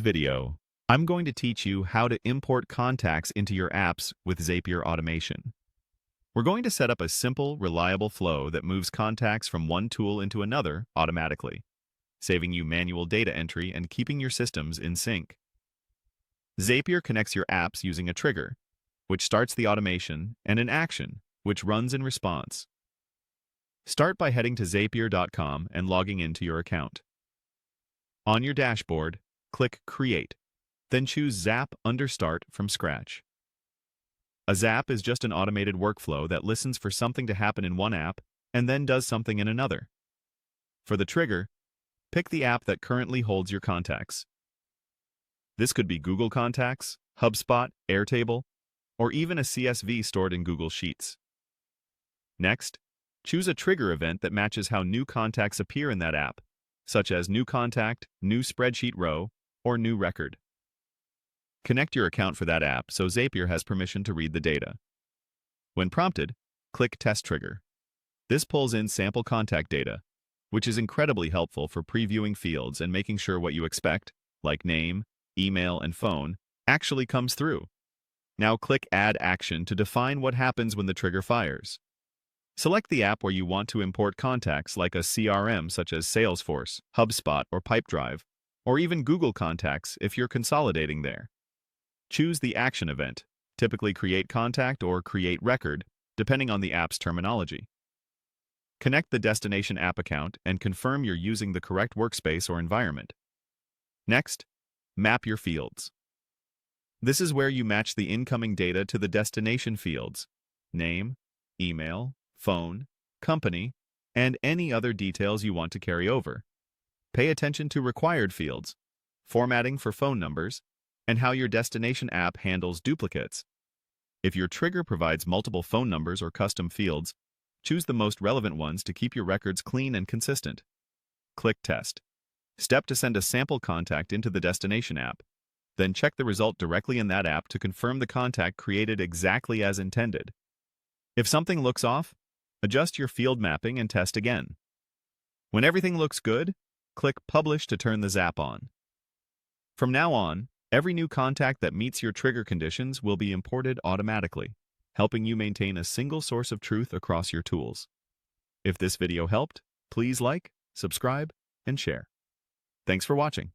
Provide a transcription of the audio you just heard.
Video, I'm going to teach you how to import contacts into your apps with Zapier automation. We're going to set up a simple, reliable flow that moves contacts from one tool into another automatically, saving you manual data entry and keeping your systems in sync. Zapier connects your apps using a trigger, which starts the automation, and an action, which runs in response. Start by heading to Zapier.com and logging into your account. On your dashboard, click Create, then choose Zap under Start from scratch. A zap is just an automated workflow that listens for something to happen in one app and then does something in another. For the trigger, pick the app that currently holds your contacts. This could be Google Contacts, HubSpot, Airtable, or even a CSV stored in Google Sheets. Next, choose a trigger event that matches how new contacts appear in that app, such as New Contact, New Spreadsheet Row, or New Record. Connect your account for that app so Zapier has permission to read the data. When prompted, click Test Trigger. This pulls in sample contact data, which is incredibly helpful for previewing fields and making sure what you expect, like name, email, and phone, actually comes through. Now click Add Action to define what happens when the trigger fires. Select the app where you want to import contacts like a CRM such as Salesforce, HubSpot, or Pipedrive, or even Google Contacts if you're consolidating there. Choose the action event, typically Create Contact or Create Record, depending on the app's terminology. Connect the destination app account and confirm you're using the correct workspace or environment. Next, map your fields. This is where you match the incoming data to the destination fields: name, email, phone, company, and any other details you want to carry over. Pay attention to required fields, formatting for phone numbers, and how your destination app handles duplicates. If your trigger provides multiple phone numbers or custom fields, choose the most relevant ones to keep your records clean and consistent. Click Test. Step to send a sample contact into the destination app. Then check the result directly in that app to confirm the contact created exactly as intended. If something looks off, adjust your field mapping and test again. When everything looks good, click Publish to turn the Zap on. From now on, every new contact that meets your trigger conditions will be imported automatically, helping you maintain a single source of truth across your tools. If this video helped, please like, subscribe, and share. Thanks for watching.